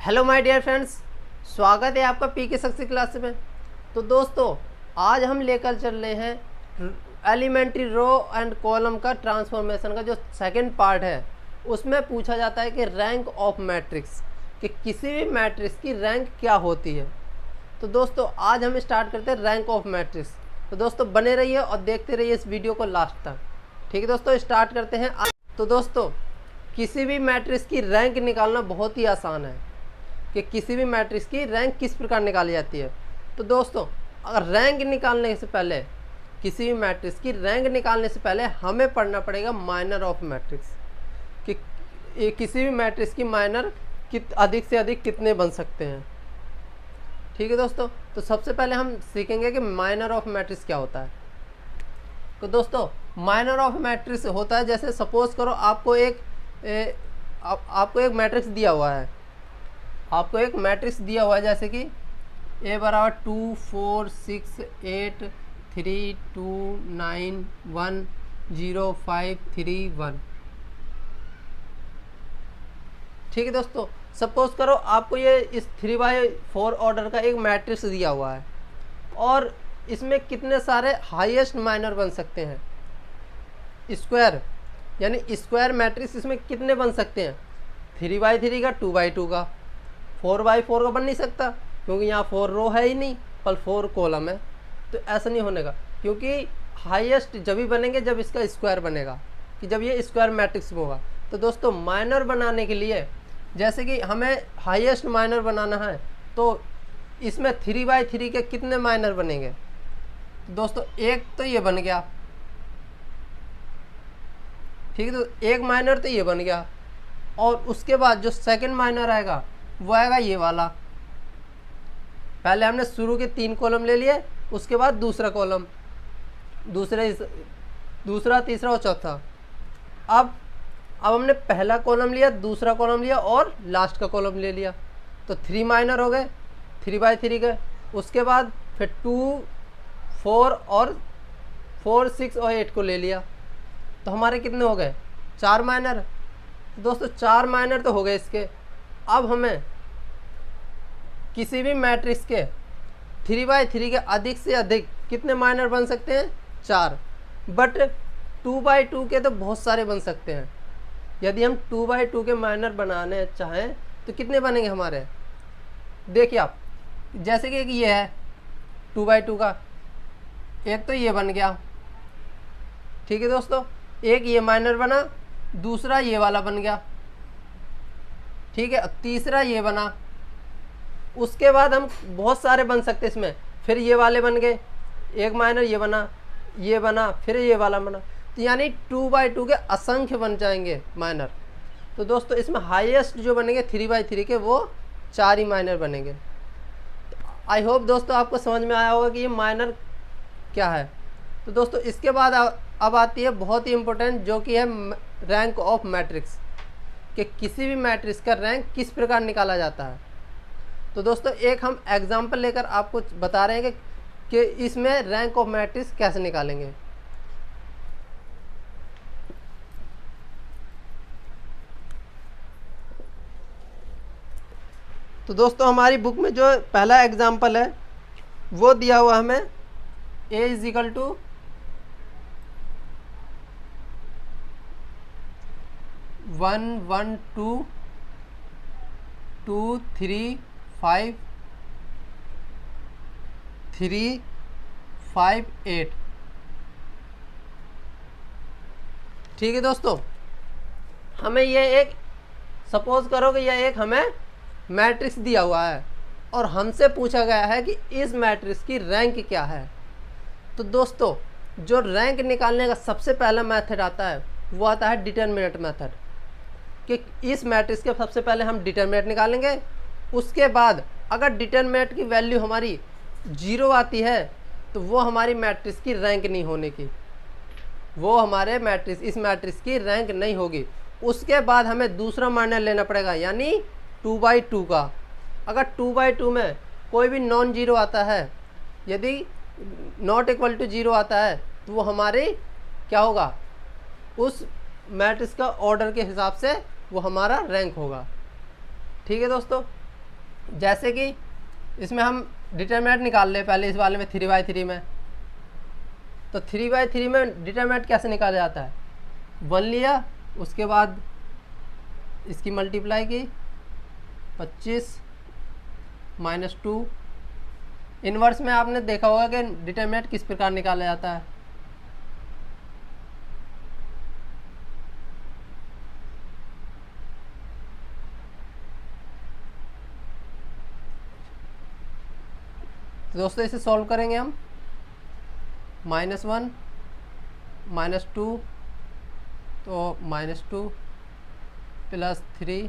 Hello my dear friends, स्वागत है आपका पीके सक्सेस क्लास में। तो दोस्तों, आज हम लेकर चल रहे हैं एलिमेंट्री रो एंड कॉलम का ट्रांसफॉर्मेशन का जो सेकंड पार्ट है। उसमें पूछा जाता है कि रैंक ऑफ मैट्रिक्स, कि किसी भी मैट्रिक्स की रैंक क्या होती है। तो दोस्तों, आज हम स्टार्ट करते हैं रैंक ऑफ मैट्रिक्स। तो दोस्तों, बने रहिए और देखते रहिए इस वीडियो को लास्ट तक। ठीक है दोस्तों, स्टार्ट करते हैं। तो दोस्तों, किसी भी मैट्रिक्स की रैंक निकालना बहुत ही आसान है कि किसी भी मैट्रिक्स की रैंक किस प्रकार निकाली जाती है। तो दोस्तों, अगर रैंक निकालने से पहले, किसी भी मैट्रिक्स की रैंक निकालने से पहले हमें पढ़ना पड़ेगा माइनर ऑफ मैट्रिक्स, कि किसी भी मैट्रिक्स की माइनर अधिक से अधिक कितने बन सकते हैं। ठीक है दोस्तों, तो सबसे पहले हम सीखेंगे कि माइनर ऑफ मैट्रिक्स क्या होता है। तो दोस्तों, माइनर ऑफ मैट्रिक्स होता है, जैसे सपोज करो आपको एक मैट्रिक्स दिया हुआ है। आपको एक मैट्रिक्स दिया हुआ है जैसे कि A बराबर 2 4 6 8 3 2 9 1 0 5 3 1। ठीक है दोस्तों, सपोज करो आपको ये इस 3/4 ऑर्डर का एक मैट्रिक्स दिया हुआ है और इसमें कितने सारे हाईएस्ट माइनर बन सकते हैं। स्क्वायर यानी स्क्वायर मैट्रिक्स इसमें कितने बन सकते हैं, 3/3 का, 2/2 का। 4/4 का बन नहीं सकता क्योंकि यहाँ 4 रो है ही नहीं, पर 4 कॉलम है। तो ऐसा नहीं होने का, क्योंकि हाईएस्ट जब ही बनेंगे जब इसका स्क्वायर बनेगा, कि जब ये स्क्वायर मैट्रिक्स में होगा। तो दोस्तों, माइनर बनाने के लिए जैसे कि हमें हाईएस्ट माइनर बनाना है, तो इसमें 3/3 के कितने माइनर बनेंगे। तो दोस्तों, एक तो ये बन गया। ठीक है, तो एक माइनर तो ये बन गया, और उसके बाद जो सेकंड माइनर आएगा वो आएगा ये वाला। पहले हमने शुरू के 3 कॉलम ले लिए, उसके बाद दूसरा कॉलम, दूसरा तीसरा और चौथा। अब हमने पहला कॉलम लिया, दूसरा कॉलम लिया और लास्ट का कॉलम ले लिया। तो 3 माइनर हो गए 3/3 के। उसके बाद फिर 2 4 और 4 6 और 8 को ले लिया। तो हमारे कितने हो गए, 4 माइनर। दोस्तों, 4 माइनर तो हो गए इसके। अब हमें किसी भी मैट्रिक्स के 3/3 के अधिक से अधिक कितने माइनर बन सकते हैं, 4। बट 2/2 के तो बहुत सारे बन सकते हैं। यदि हम 2/2 के माइनर बनाने चाहें तो कितने बनेंगे हमारे, देखिए आप, जैसे कि एक ये है 2/2 का, एक तो ये बन गया। ठीक है दोस्तों, एक ये माइनर बना, दूसरा ये वाला बन गया। ठीक है, तीसरा ये बना। उसके बाद हम बहुत सारे बन सकते इसमें, फिर ये वाले बन गए, एक माइनर ये बना, फिर ये वाला बना। तो यानी 2/2 के असंख्य बन जाएंगे माइनर। तो दोस्तों, इसमें हाईएस्ट जो बनेंगे 3/3 के, वो 4 ही माइनर बनेंगे। आई होप दोस्तों आपको समझ में आया होगा कि ये माइनर क्या है। तो दोस्तों, इसके बाद अब आती है बहुत ही इम्पोर्टेंट, जो कि है रैंक ऑफ मैट्रिक्स, कि किसी भी मैट्रिक्स का रैंक किस प्रकार निकाला जाता है। तो दोस्तों, एक हम एग्जांपल लेकर आपको बता रहे हैं कि इसमें रैंक ऑफ मैट्रिक्स कैसे निकालेंगे। तो दोस्तों, हमारी बुक में जो पहला एग्जांपल है वो दिया हुआ हमें A = 1 1 2 2 3 5 3 5 8। ठीक है दोस्तों, हमें ये एक, सपोज करो कि यह एक हमें मैट्रिक्स दिया हुआ है और हमसे पूछा गया है कि इस मैट्रिक्स की रैंक क्या है। तो दोस्तों, जो रैंक निकालने का सबसे पहला मेथड आता है वो आता है डिटरमिनेंट मेथड, कि इस मैट्रिक्स के सबसे पहले हम डिटरमिनेंट निकालेंगे। उसके बाद अगर डिटरमिनेंट की वैल्यू हमारी 0 आती है तो वो हमारी मैट्रिक्स की रैंक नहीं होने की, वो हमारे इस मैट्रिक्स की रैंक नहीं होगी। उसके बाद हमें दूसरा माइनर लेना पड़ेगा, यानी 2/2 का। अगर 2/2 में कोई भी नॉन जीरो आता है, यदि नॉट इक्वल टू 0 आता है, तो वो हमारे क्या होगा, उस मैट्रिक्स का ऑर्डर के हिसाब से वो हमारा रैंक होगा। ठीक है दोस्तों, जैसे कि इसमें हम डिटरमिनेंट निकाल ले पहले इस वाले में 3/3 में, तो 3/3 में डिटरमिनेंट कैसे निकाला जाता है, 1 लिया, उसके बाद इसकी मल्टीप्लाई की 25 -2। इन्वर्स में आपने देखा होगा कि डिटरमिनेंट किस प्रकार निकाला जाता है। तो दोस्तों इसे सॉल्व करेंगे हम, -1 -2 तो -2 +3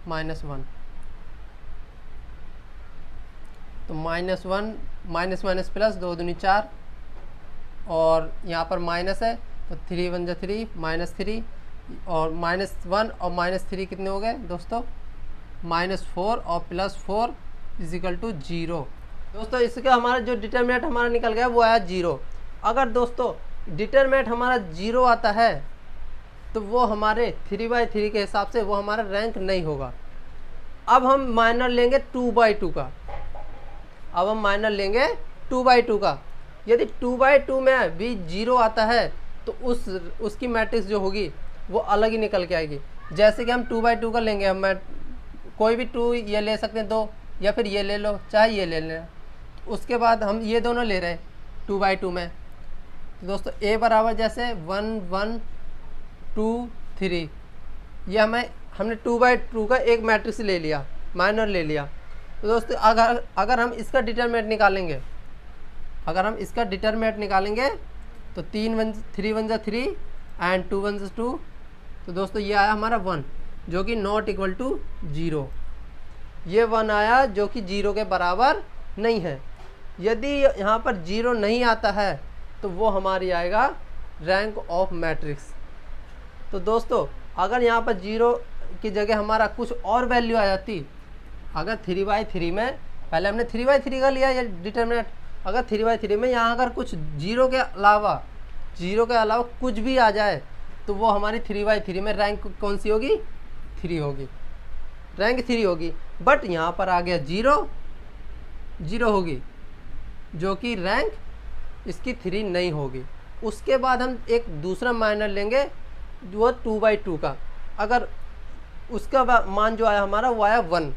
-1, तो -1 माइनस माइनस प्लस 2 दूनी 4, और यहाँ पर माइनस है तो 3 1 जा 3 -3, और -1 और -3 कितने हो गए दोस्तों, -4 और +4 = 0। दोस्तों इसका हमारा जो डिटरमिनेंट हमारा निकल गया वो आया 0। अगर दोस्तों डिटरमिनेंट हमारा 0 आता है तो वो हमारे 3/3 के हिसाब से वो हमारा रैंक नहीं होगा। अब हम माइनर लेंगे 2/2 का, अब हम माइनर लेंगे 2/2 का। यदि 2/2 में भी 0 आता है तो उसकी मैट्रिक्स जो होगी वो अलग ही निकल के आएगी। जैसे कि हम 2/2 का लेंगे, हम कोई भी 2 ये ले सकते हैं 2, या फिर ये ले लो, चाहे ये ले लें। उसके बाद हम ये दोनों ले रहे हैं 2/2 में, तो दोस्तों a बराबर जैसे 1 1 2 3, ये हमने 2/2 का एक मैट्रिक्स ले लिया, माइनर ले लिया। तो दोस्तों अगर हम इसका डिटरमिनेंट निकालेंगे, अगर हम इसका डिटरमिनेंट निकालेंगे तो 3 1 जा 3 एंड 2 1 जा 2, तो दोस्तों ये आया हमारा 1 जो कि नॉट इक्वल टू 0। ये 1 आया जो कि 0 के बराबर नहीं है। यदि यहाँ पर 0 नहीं आता है तो वो हमारी आएगा रैंक ऑफ मैट्रिक्स। तो दोस्तों अगर यहाँ पर 0 की जगह हमारा कुछ और वैल्यू आ जाती, अगर 3/3 में, पहले हमने 3/3 का लिया ये डिटरमिनेंट, अगर 3/3 में यहाँ अगर कुछ 0 के अलावा कुछ भी आ जाए तो वो हमारी 3/3 में रैंक कौन सी होगी, 3 होगी, रैंक 3 होगी। बट यहाँ पर आ गया 0 होगी जो कि रैंक इसकी 3 नहीं होगी। उसके बाद हम एक दूसरा माइनर लेंगे जो 2/2 का, अगर उसका मान जो आया हमारा वो आया 1,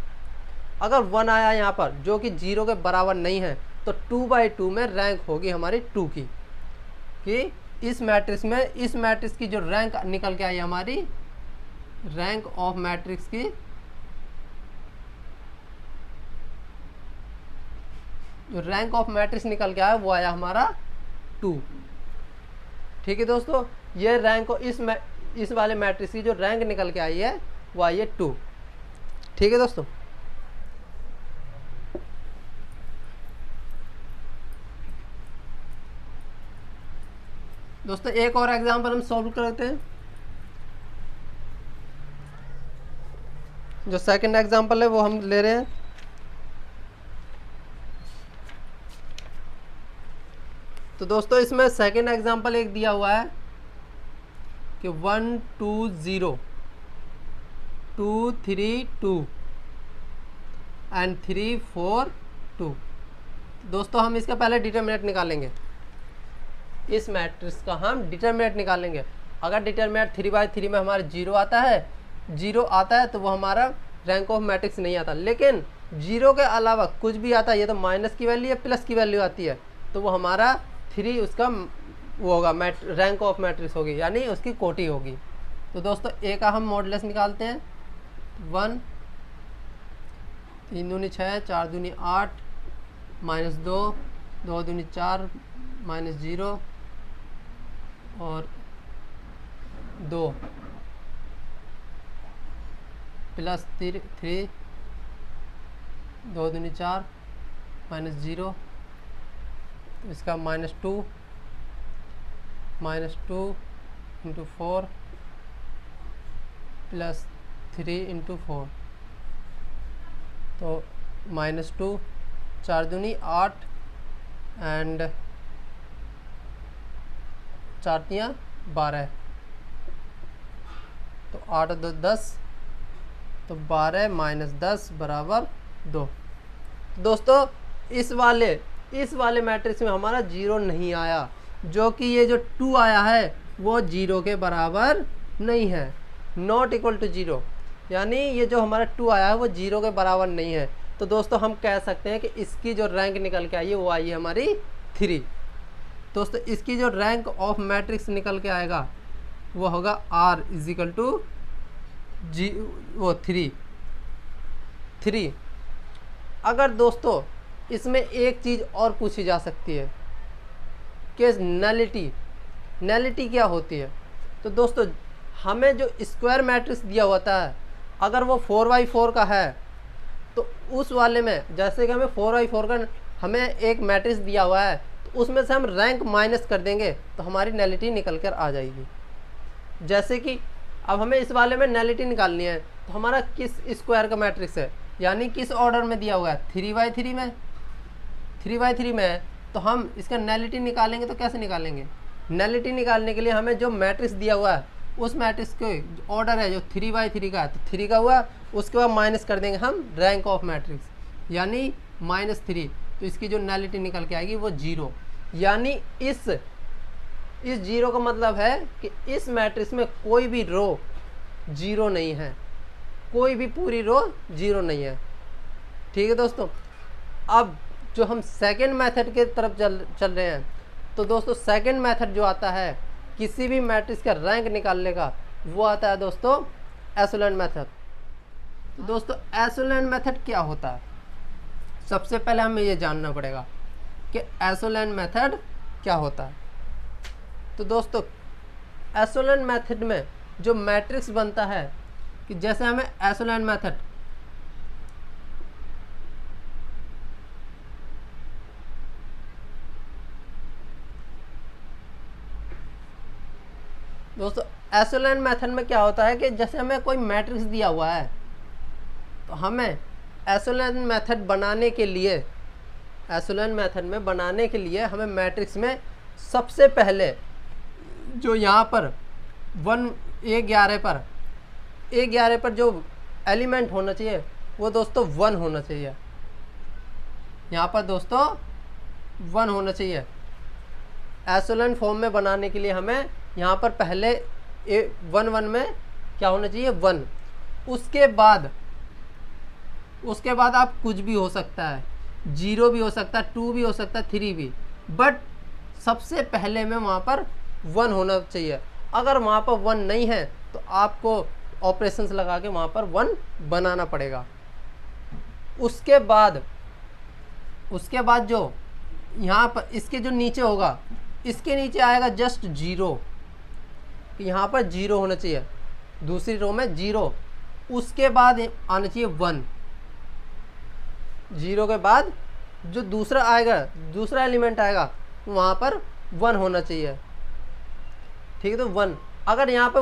अगर 1 आया यहाँ पर जो कि 0 के बराबर नहीं है तो 2/2 में रैंक होगी हमारी 2 की, कि इस मैट्रिक्स की जो रैंक निकल के आई हमारी, रैंक ऑफ मैट्रिक्स की जो रैंक ऑफ मैट्रिक्स निकल के आया वो आया हमारा 2। ठीक है दोस्तों, ये रैंक इस वाले मैट्रिक्स की जो रैंक निकल के आई है वो आई है 2। ठीक है दोस्तों, एक और एग्जांपल हम सॉल्व करते हैं। जो सेकंड एग्जांपल है वो हम ले रहे हैं। तो दोस्तों इसमें सेकंड एग्जांपल एक दिया हुआ है कि 1 2 0 2 3 2 एंड 3 4 2। दोस्तों हम इसका पहले डिटरमिनेंट निकालेंगे, इस मैट्रिक्स का हम डिटरमिनेंट निकालेंगे। अगर डिटरमिनेंट 3/3 में हमारा 0 आता है तो वो हमारा रैंक ऑफ मैट्रिक्स नहीं आता। लेकिन 0 के अलावा कुछ भी आता है, ये तो माइनस की वैल्यू या प्लस की वैल्यू आती है, तो वो हमारा 3 उसका वो होगा, रैंक ऑफ मैट्रिक्स होगी, यानी उसकी कोटि होगी। तो दोस्तों ए का हम मॉडुलस निकालते हैं, 1 3 दूनी 6 4 दूनी 8 -2 2 दूनी 4 -0 और 2 +3 2 दूनी 4 -0, इसका -2 × 4 +3 × 4, तो -2 4 दूनी 8 एंड 4 तियाँ 12, तो 8 2 10, तो 12 - 10 बराबर 2। दोस्तों इस वाले मैट्रिक्स में हमारा 0 नहीं आया, जो कि ये जो 2 आया है वो 0 के बराबर नहीं है, नॉट इक्वल टू 0, यानी ये जो हमारा 2 आया है वो 0 के बराबर नहीं है। तो दोस्तों हम कह सकते हैं कि इसकी जो रैंक निकल के आई है वो आई है हमारी 3। दोस्तों इसकी जो रैंक ऑफ मैट्रिक्स निकल के आएगा वो होगा R इजिकल टू वो 3। अगर दोस्तों इसमें एक चीज़ और पूछी जा सकती है कि नलिटी क्या होती है। तो दोस्तों हमें जो स्क्वायर मैट्रिक्स दिया होता है अगर वो 4x4 का है तो उस वाले में, जैसे कि हमें 4x4 का हमें एक मैट्रिक्स दिया हुआ है तो उसमें से हम रैंक माइनस कर देंगे तो हमारी नलिटी निकल कर आ जाएगी। जैसे कि अब हमें इस वाले में नलिटी निकालनी है तो हमारा किस स्क्वायर का मैट्रिक्स है, यानी किस ऑर्डर में दिया हुआ है, 3x3 में, 3x3 में है, तो हम इसका नलिटी निकालेंगे तो कैसे निकालेंगे। नलिटी निकालने के लिए हमें जो मैट्रिक्स दिया हुआ है उस मैट्रिक्स के ऑर्डर है जो 3x3 का है तो 3 का हुआ, उसके बाद माइनस कर देंगे हम रैंक ऑफ मैट्रिक्स यानी -3, तो इसकी जो नलिटी निकल के आएगी वो 0। यानी इस 0 का मतलब है कि इस मैट्रिक्स में कोई भी रो 0 नहीं है, कोई भी पूरी रो 0 नहीं है। ठीक है दोस्तों, अब जो हम सेकेंड मेथड के तरफ चल रहे हैं, तो दोस्तों सेकेंड मेथड जो आता है किसी भी मैट्रिक्स का रैंक निकालने का, वो आता है दोस्तों एशेलन मेथड। तो दोस्तों एशेलन मेथड क्या होता है, सबसे पहले हमें ये जानना पड़ेगा कि एशेलन मेथड क्या होता है। तो दोस्तों एशेलन मेथड में जो मैट्रिक्स बनता है कि जैसे हमें एशेलन मेथड दोस्तों एशेलन मेथड में क्या होता है कि जैसे हमें कोई मैट्रिक्स दिया हुआ है तो हमें एशेलन मेथड बनाने के लिए, एशेलन मेथड में बनाने के लिए हमें मैट्रिक्स में सबसे पहले जो यहाँ पर 1 पर जो एलिमेंट होना चाहिए वो दोस्तों 1 होना चाहिए। यहाँ पर दोस्तों 1 होना चाहिए। एशेलन फॉर्म में बनाने के लिए हमें यहाँ पर पहले 1 में क्या होना चाहिए, 1। उसके बाद आप कुछ भी हो सकता है, 0 भी हो सकता है, 2 भी हो सकता है, 3 भी, बट सबसे पहले में वहाँ पर 1 होना चाहिए। अगर वहाँ पर 1 नहीं है तो आपको ऑपरेशंस लगा के वहाँ पर 1 बनाना पड़ेगा। उसके बाद जो यहाँ पर इसके जो नीचे होगा, इसके नीचे आएगा जस्ट 0, यहाँ पर 0 होना चाहिए, दूसरी रो में 0, उसके बाद आना चाहिए 1। 0 के बाद जो दूसरा एलिमेंट आएगा वहाँ पर 1 होना चाहिए। ठीक है, तो 1, अगर यहाँ पर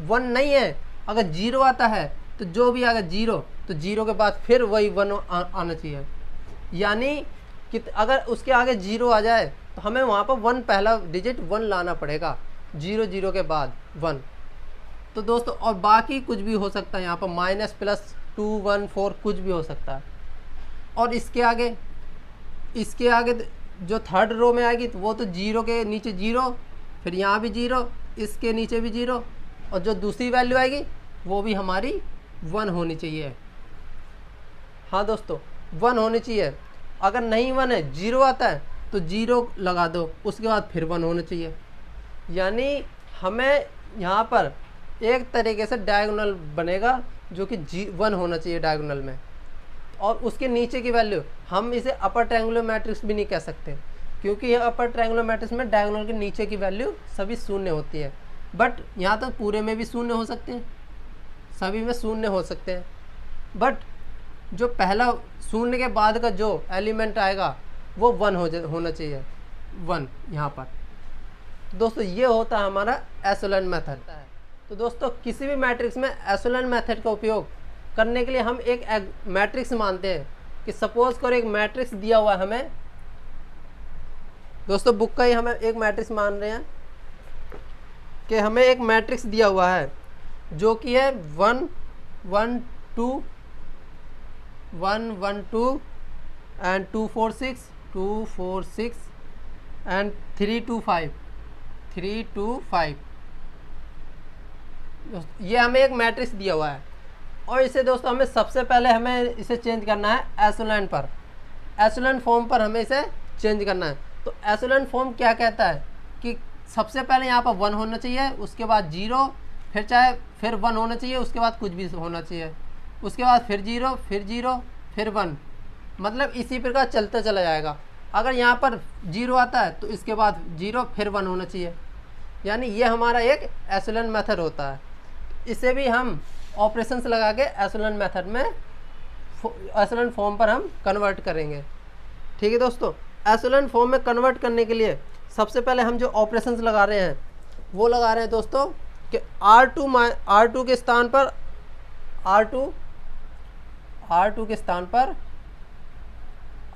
1 नहीं है, अगर 0 आता है तो जो भी आएगा 0, तो 0 के बाद फिर वही 1 आना चाहिए। यानी कि अगर उसके आगे 0 आ जाए तो हमें वहाँ पर 1 पहला डिजिट 1 लाना पड़ेगा, 0 के बाद 1। तो दोस्तों और बाकी कुछ भी हो सकता है, यहाँ पर -, +2, 1, 4 कुछ भी हो सकता है। और इसके आगे जो थर्ड रो में आएगी तो वो तो 0 के नीचे 0, फिर यहाँ भी 0, इसके नीचे भी 0, और जो दूसरी वैल्यू आएगी वो भी हमारी 1 होनी चाहिए। हाँ दोस्तों 1 होनी चाहिए। अगर नहीं 1 है, 0 आता है तो 0 लगा दो, उसके बाद फिर 1 होना चाहिए। यानी हमें यहाँ पर एक तरीके से डायगोनल बनेगा जो कि 1 होना चाहिए डायगोनल में। और उसके नीचे की वैल्यू हम इसे अपर ट्रायंगुलर मैट्रिक्स भी नहीं कह सकते, क्योंकि यह अपर ट्रायंगुलर मैट्रिक्स में डायगोनल के नीचे की वैल्यू सभी 0 होती है। बट यहाँ तो पूरे में भी 0 हो सकते हैं, सभी में 0 हो सकते हैं, बट जो पहला 0 के बाद का जो एलिमेंट आएगा वो 1 होना चाहिए, 1 यहाँ पर। दोस्तों ये होता है हमारा एशेलन मेथड। तो दोस्तों किसी भी मैट्रिक्स में एशेलन मेथड का उपयोग करने के लिए हम एक मैट्रिक्स मानते हैं कि सपोज करो एक मैट्रिक्स दिया हुआ है हमें, दोस्तों बुक का ही हमें एक मैट्रिक्स मान रहे हैं कि हमें एक मैट्रिक्स दिया हुआ है जो कि है 1 1 2 1 1 2 एंड 2 4 6 2 4 6 एंड 3 2 5 3 2 5। ये हमें एक मैट्रिक्स दिया हुआ है और इसे दोस्तों हमें सबसे पहले हमें इसे चेंज करना है एशेलन पर, एशेलन फॉर्म पर हमें इसे चेंज करना है। तो एशेलन फॉर्म क्या कहता है कि सबसे पहले यहाँ पर 1 होना चाहिए, उसके बाद 0, फिर 1 होना चाहिए, उसके बाद कुछ भी होना चाहिए, उसके बाद फिर 0 फिर 1, मतलब इसी प्रकार चलता चला जाएगा। अगर यहाँ पर 0 आता है तो इसके बाद 0 फिर 1 होना चाहिए, यानी ये हमारा एक एशेलन मेथड होता है। इसे भी हम ऑपरेशंस लगा के एशेलन मेथड में, एशेलन फॉर्म पर हम कन्वर्ट करेंगे। ठीक है दोस्तों, एशेलन फॉर्म में कन्वर्ट करने के लिए सबसे पहले हम जो ऑपरेशंस लगा रहे हैं वो लगा रहे हैं दोस्तों कि R2 के स्थान पर R2 के स्थान पर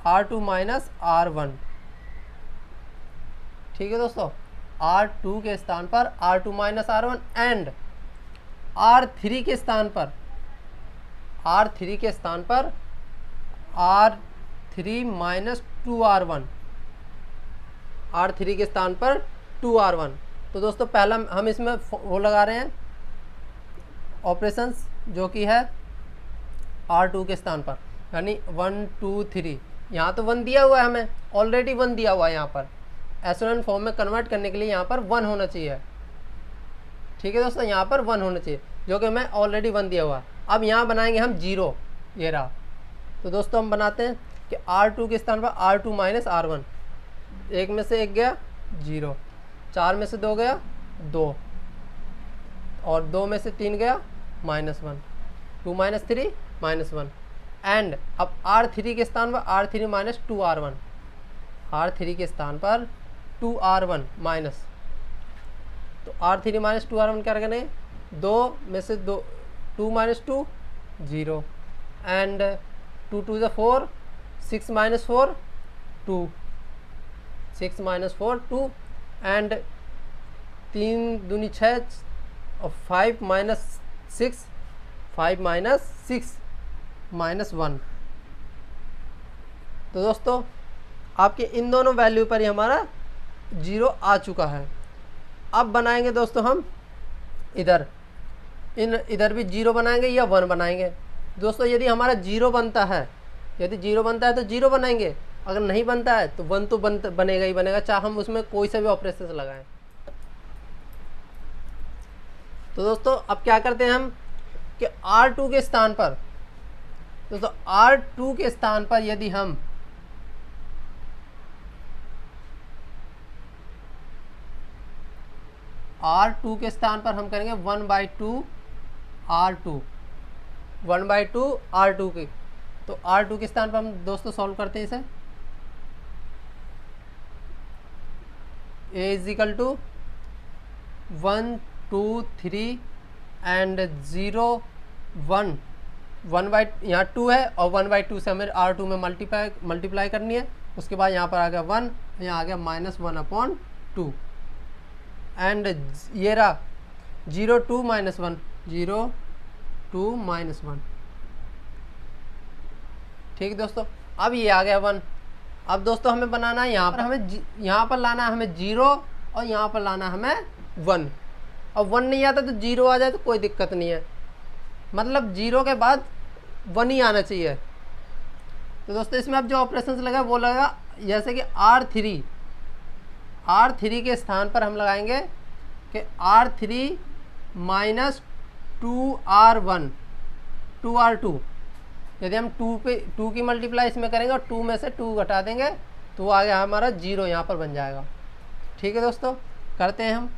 R2 माइनस R1। ठीक है दोस्तों, R2 के स्थान पर R2 minus R1 and R3 के स्थान पर R3 माइनस 2R1, R3 के स्थान पर 2R1। तो दोस्तों पहला हम इसमें वो लगा रहे हैं ऑपरेशंस जो कि है R2 के स्थान पर, यानी 1 2 3। यहाँ तो 1 दिया हुआ है, हमें ऑलरेडी 1 दिया हुआ है। यहाँ पर एशेलन फॉर्म में कन्वर्ट करने के लिए यहाँ पर 1 होना चाहिए। ठीक है दोस्तों, यहाँ पर 1 होना चाहिए जो कि हमें ऑलरेडी 1 दिया हुआ है। अब यहाँ बनाएंगे हम 0, ये रहा। तो दोस्तों हम बनाते हैं कि R2 के स्थान पर R2 माइनस R1, 1 में से 1 गया 0, 4 में से 2 गया 2, और 2 में से 3 गया -1, 2 माइनस 3 -1 एंड अब R3 के स्थान पर R3 माइनस 2R1, R3 के स्थान पर 2R1 माइनस, तो R3 माइनस 2R1 क्या करें, 2 में से 2 माइनस 2 0 एंड 2 2 ज़ा 4, 6 माइनस 4 2, 6 माइनस 4 2 एंड 3 दूनी 6 और 5 माइनस 6, 5 माइनस 6 -1। तो दोस्तों आपके इन दोनों वैल्यू पर ही हमारा 0 आ चुका है। अब बनाएंगे दोस्तों हम इधर भी 0 बनाएंगे या 1 बनाएंगे। दोस्तों यदि हमारा 0 बनता है, तो 0 बनाएंगे, अगर नहीं बनता है तो 1 तो बनेगा ही बनेगा, चाहे हम उसमें कोई सा भी ऑपरेशन लगाएं। तो दोस्तों अब क्या करते हैं हम कि R2 के स्थान पर, दोस्तों R2 के स्थान पर यदि हम R2 के स्थान पर हम करेंगे 1/2 R2, 1/2 R2 की, तो R2 के स्थान पर हम दोस्तों सॉल्व करते हैं इसे। A is equal to 1 2 3 and 0 1, 1/, यहाँ 2 है और 1/2 से हमें R2 में मल्टीप्लाई करनी है। उसके बाद यहाँ पर आ गया 1, यहाँ आ गया -1/2 एंड ये रहा 0 2 -1, 0 2 -1। ठीक है दोस्तों, अब ये आ गया 1। अब दोस्तों हमें बनाना है यहाँ पर लाना है हमें 0 और यहाँ पर लाना है हमें 1। और 1 नहीं आता तो 0 आ जाए तो कोई दिक्कत नहीं है, मतलब 0 के बाद 1 ही आना चाहिए। तो दोस्तों इसमें अब जो ऑपरेशंस लगा वो लगा जैसे कि R3 के स्थान पर हम लगाएंगे कि R3 माइनस 2R1 2R2। यदि हम 2 की मल्टीप्लाई इसमें करेंगे और 2 में से 2 घटा देंगे तो वो आ गया हमारा 0 यहाँ पर बन जाएगा। ठीक है दोस्तों, करते हैं हम।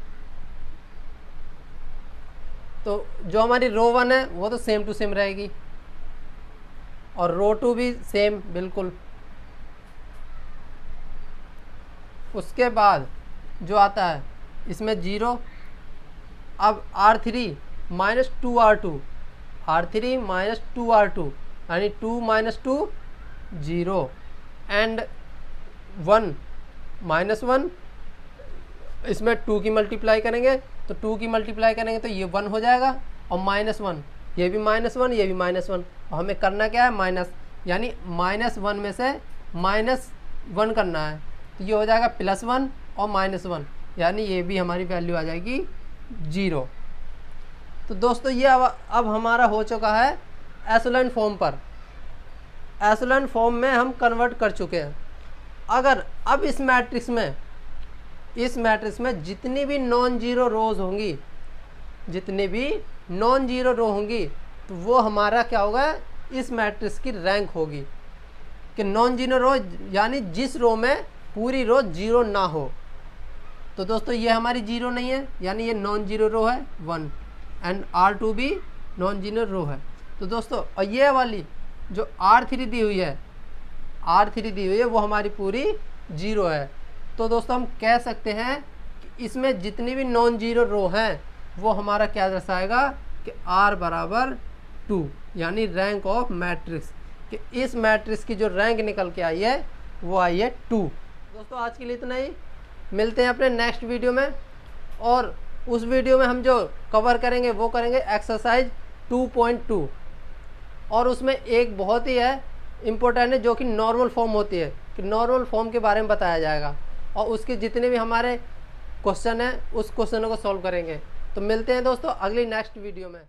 तो जो हमारी रो 1 है वो तो सेम टू सेम रहेगी और रो 2 भी सेम बिल्कुल। उसके बाद जो आता है इसमें 0, अब R3 minus 2R2, R3 minus 2R2 यानी 2 माइनस 2 0 एंड 1 -1, इसमें 2 की मल्टीप्लाई करेंगे तो 2 की मल्टीप्लाई करेंगे तो ये 1 हो जाएगा और -1, ये भी -1, ये भी -1 और हमें करना क्या है माइनस, यानी -1 में से -1 करना है, तो ये हो जाएगा +1 और -1, यानी ये भी हमारी वैल्यू आ जाएगी 0। तो दोस्तों ये अब हमारा हो चुका है एशेलोन फॉर्म पर। एशेलोन फॉर्म में हम कन्वर्ट कर चुके हैं। अगर अब इस मैट्रिक्स में जितनी भी नॉन जीरो रोज होंगी, जितनी भी नॉन जीरो रो होंगी, तो वो हमारा क्या होगा, इस मैट्रिक्स की रैंक होगी। कि नॉन जीरो रो यानी जिस रो में पूरी रो जीरो ना हो। तो दोस्तों ये हमारी जीरो नहीं है, यानी ये नॉन जीरो रो है 1, एंड R2 भी नॉन जीरो रो है। तो दोस्तों और ये वाली जो R3 दी हुई है, वो हमारी पूरी जीरो है। तो दोस्तों हम कह सकते हैं कि इसमें जितनी भी नॉन जीरो रो हैं वो हमारा क्या दर्शाएगा कि R = 2, यानी रैंक ऑफ मैट्रिक्स, कि इस मैट्रिक्स की जो रैंक निकल के आई है वो आई है 2। दोस्तों आज के लिए इतना ही, मिलते हैं अपने नेक्स्ट वीडियो में। और उस वीडियो में हम जो कवर करेंगे वो करेंगे एक्सरसाइज 2.2, और उसमें एक बहुत ही है इम्पोर्टेंट है जो कि नॉर्मल फॉर्म होती है, कि नॉर्मल फॉर्म के बारे में बताया जाएगा, और उसके जितने भी हमारे क्वेश्चन हैं उस क्वेश्चनों को सॉल्व करेंगे। तो मिलते हैं दोस्तों अगली नेक्स्ट वीडियो में।